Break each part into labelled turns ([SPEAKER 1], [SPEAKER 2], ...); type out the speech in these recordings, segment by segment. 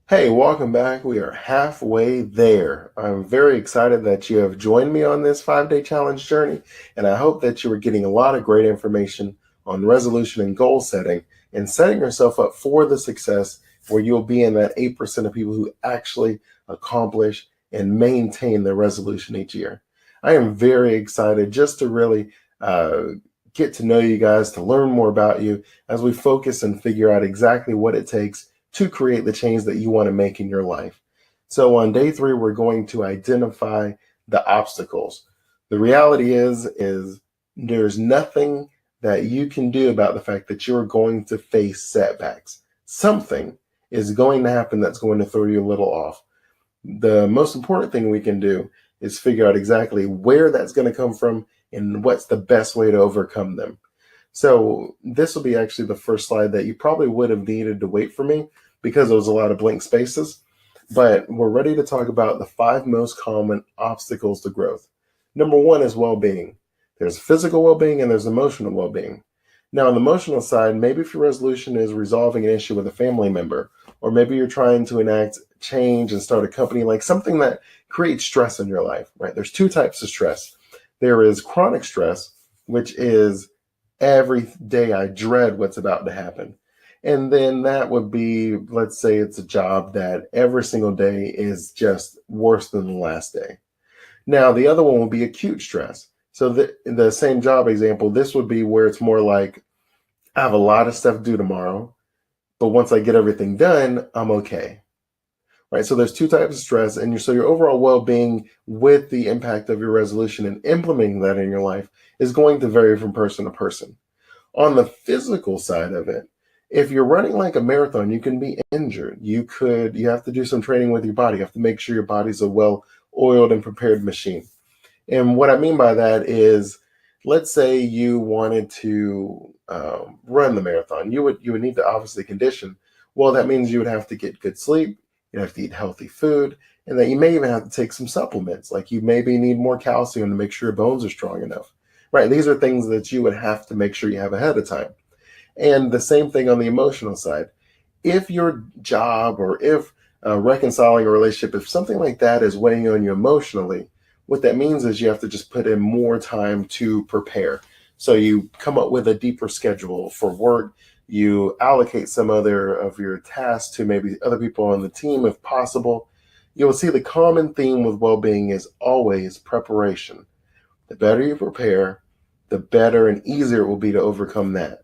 [SPEAKER 1] Hey, welcome back. We are halfway there. I'm very excited that you have joined me on this 5-day challenge journey, and I hope that you are getting a lot of great information on resolution and goal setting and setting yourself up for the success where you'll be in that 8% of people who actually accomplish and maintain their resolution each year. I am very excited just to really uh, get to know you guys, to learn more about you as we focus and figure out exactly what it takes to create the change that you want to make in your life. So on day 3, we're going to identify the obstacles. The reality is there's nothing that you can do about the fact that you're going to face setbacks. Something is going to happen that's going to throw you a little off. The most important thing we can do is figure out exactly where that's going to come from and what's the best way to overcome them. So this will be actually the first slide that you probably would have needed to wait for me because there was a lot of blank spaces. But we're ready to talk about the 5 most common obstacles to growth. Number 1 is well-being. There's physical well-being and there's emotional well-being. Now, on the emotional side, maybe if your resolution is resolving an issue with a family member, or maybe you're trying to enact change and start a company, like something that creates stress in your life, right? There's 2 types of stress. There is chronic stress, which is every day I dread what's about to happen. And then that would be, let's say it's a job that every single day is just worse than the last day. Now, the other one would be acute stress. So the same job example, this would be where it's more like I have a lot of stuff due tomorrow, but once I get everything done, I'm okay. Right? So there's 2 types of stress, and so your overall well-being with the impact of your resolution and implementing that in your life is going to vary from person to person. On the physical side of it, if you're running like a marathon, you can be injured. You have to do some training with your body. You have to make sure your body's a well oiled and prepared machine. And what I mean by that is, let's say you wanted to run the marathon. You would need to obviously condition. Well, that means you would have to get good sleep. You'd have to eat healthy food, and that you may even have to take some supplements. Like you maybe need more calcium to make sure your bones are strong enough. Right? These are things that you would have to make sure you have ahead of time. And the same thing on the emotional side. If your job or if reconciling a relationship, if something like that is weighing on you emotionally, what that means is you have to just put in more time to prepare. So you come up with a deeper schedule for work. You allocate some other of your tasks to maybe other people on the team if possible. You'll see the common theme with well being is always preparation. The better you prepare, the better and easier it will be to overcome that.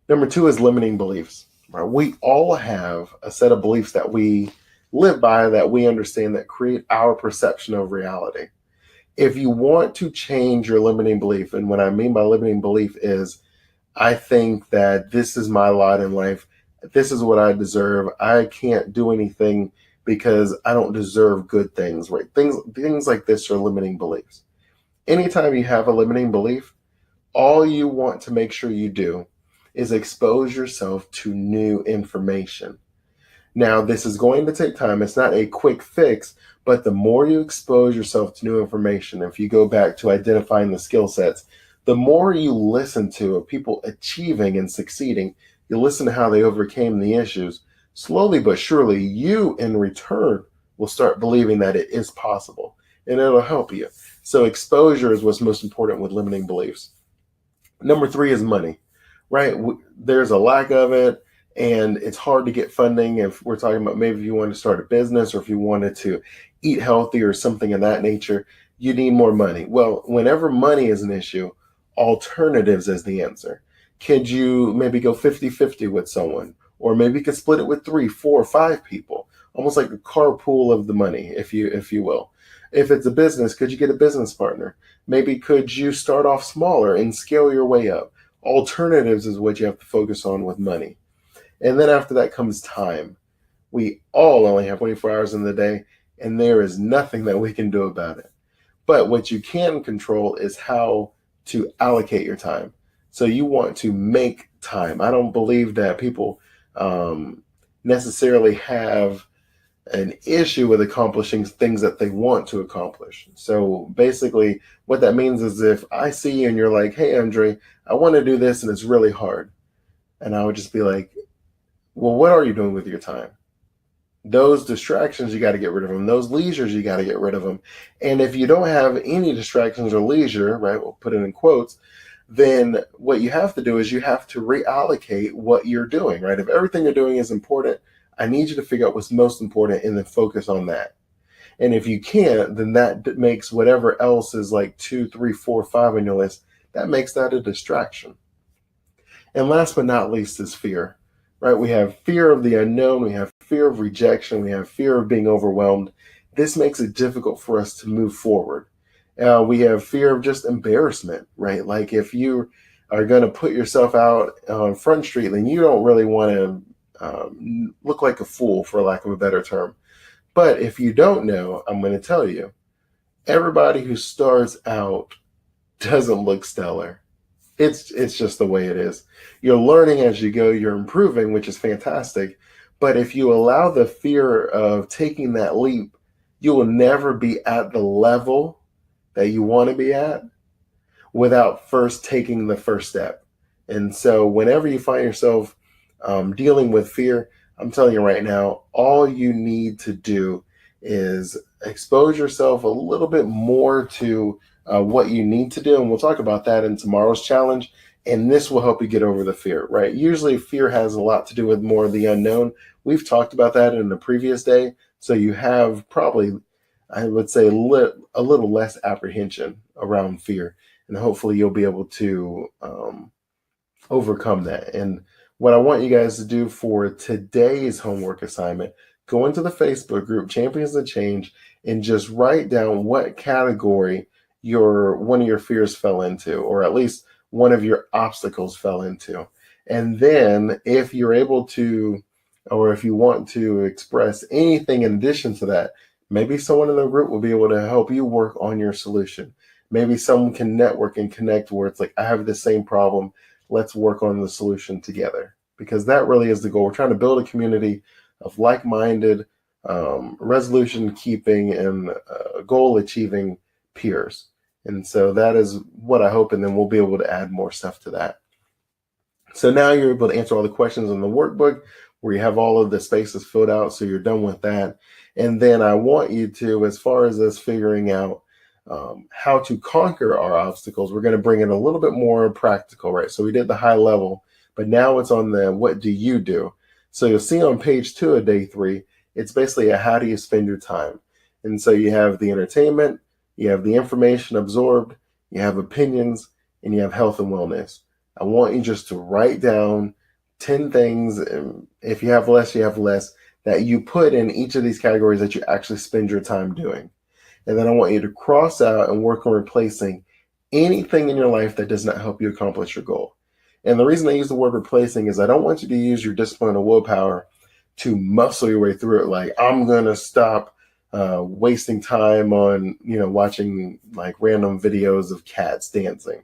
[SPEAKER 1] Number 2 is limiting beliefs. Right? We all have a set of beliefs that we live by, that we understand, that create our perception of reality. If you want to change your limiting belief, and what I mean by limiting belief is, I think that this is my lot in life, this is what I deserve, I can't do anything because I don't deserve good things, right? Things like this are limiting beliefs. Anytime you have a limiting belief, all you want to make sure you do is expose yourself to new information. Now, this is going to take time. It's not a quick fix, but the more you expose yourself to new information, if you go back to identifying the skill sets, the more you listen to of people achieving and succeeding, you listen to how they overcame the issues. Slowly but surely, you in return will start believing that it is possible, and it'll help you. So, exposure is what's most important with limiting beliefs. Number 3 is money, right? There's a lack of it, and it's hard to get funding. If we're talking about maybe if you wanted to start a business or if you wanted to eat healthy or something of that nature, you need more money. Well, whenever money is an issue, alternatives is the answer. Could you maybe go 50-50 with someone? Or maybe you could split it with 3, 4, 5 people, almost like a carpool of the money, if you will. If it's a business, could you get a business partner? Maybe could you start off smaller and scale your way up? Alternatives is what you have to focus on with money. And then after that comes time. We all only have 24 hours in the day, and there is nothing that we can do about it. But what you can control is how to allocate your time. So you want to make time. I don't believe that people necessarily have an issue with accomplishing things that they want to accomplish. So basically, what that means is if I see you and you're like, hey, Andre, I want to do this and it's really hard. And I would just be like, well, what are you doing with your time? Those distractions, you got to get rid of them. Those leisures, you got to get rid of them. And if you don't have any distractions or leisure, right, we'll put it in quotes, then what you have to do is you have to reallocate what you're doing, right? If everything you're doing is important, I need you to figure out what's most important and then focus on that. And if you can't, then that makes whatever else is like 2, 3, 4, 5 on your list, that makes that a distraction. And last but not least is fear, right? We have fear of the unknown, we have fear of rejection, we have fear of being overwhelmed. This makes it difficult for us to move forward. We have fear of just embarrassment, right? Like if you are going to put yourself out on Front Street, then you don't really want to look like a fool, for lack of a better term. But if you don't know, I'm going to tell you, everybody who starts out doesn't look stellar. It's just the way it is. You're learning as you go, you're improving, which is fantastic. But if you allow the fear of taking that leap, you will never be at the level that you want to be at without first taking the first step. And so whenever you find yourself dealing with fear, I'm telling you right now, all you need to do is expose yourself a little bit more to what you need to do. And we'll talk about that in tomorrow's challenge. And this will help you get over the fear, right? Usually fear has a lot to do with more of the unknown. We've talked about that in the previous day. So you have probably, I would say, a little less apprehension around fear. And hopefully you'll be able to overcome that. And what I want you guys to do for today's homework assignment, go into the Facebook group, Champions of Change, and just write down what category one of your fears fell into, or at least one of your obstacles fell into. And then if you're able to, or if you want to express anything in addition to that, maybe someone in the group will be able to help you work on your solution. Maybe someone can network and connect where it's like, I have the same problem. Let's work on the solution together, because that really is the goal. We're trying to build a community of like-minded, resolution keeping and goal achieving peers. And so that is what I hope, and then we'll be able to add more stuff to that. So now you're able to answer all the questions in the workbook where you have all of the spaces filled out, so you're done with that. And then I want you to, as far as us figuring out how to conquer our obstacles, we're going to bring it a little bit more practical, right? So we did the high level, but now it's on the what do you do? So you'll see on page 2 of day 3, it's basically a how do you spend your time. And so you have the entertainment, you have the information absorbed, you have opinions, and you have health and wellness. I want you just to write down 10 things, and if you have less, you have less, that you put in each of these categories that you actually spend your time doing. And then I want you to cross out and work on replacing anything in your life that does not help you accomplish your goal. And the reason I use the word replacing is I don't want you to use your discipline or willpower to muscle your way through it. Like, I'm going to stop wasting time on, watching like random videos of cats dancing.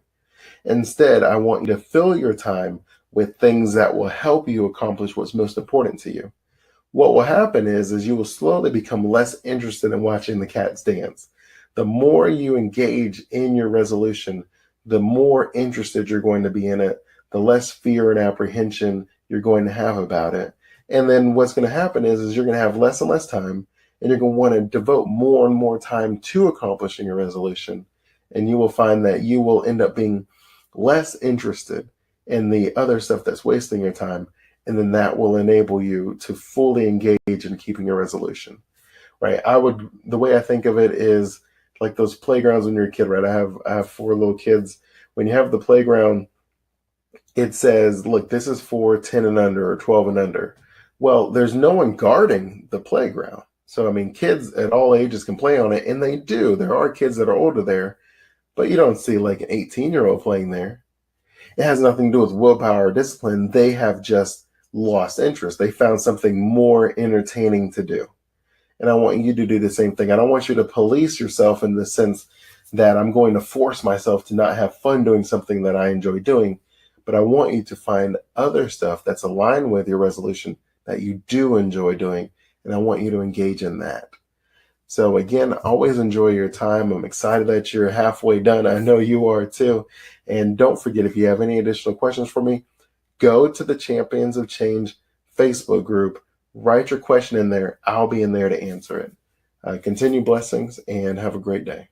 [SPEAKER 1] Instead, I want you to fill your time with things that will help you accomplish what's most important to you. What will happen is you will slowly become less interested in watching the cats dance. The more you engage in your resolution, the more interested you're going to be in it, the less fear and apprehension you're going to have about it. And then what's going to happen is you're going to have less and less time, and you're going to want to devote more and more time to accomplishing your resolution. And you will find that you will end up being less interested in the other stuff that's wasting your time. And then that will enable you to fully engage in keeping your resolution, right? The way I think of it is like those playgrounds when you're a kid, right? I have 4 little kids. When you have the playground, it says, look, this is for 10 and under or 12 and under. Well, there's no one guarding the playground. So, I mean, kids at all ages can play on it, and they do. There are kids that are older there, but you don't see like an 18-year-old playing there. It has nothing to do with willpower or discipline. They have just lost interest. They found something more entertaining to do. And I want you to do the same thing. I don't want you to police yourself in the sense that I'm going to force myself to not have fun doing something that I enjoy doing. But I want you to find other stuff that's aligned with your resolution that you do enjoy doing. And I want you to engage in that. So again, always enjoy your time. I'm excited that you're halfway done. I know you are too. And don't forget, if you have any additional questions for me, go to the Champions of Change Facebook group, Write your question in there. I'll be in there to answer it. Continue blessings and have a great day.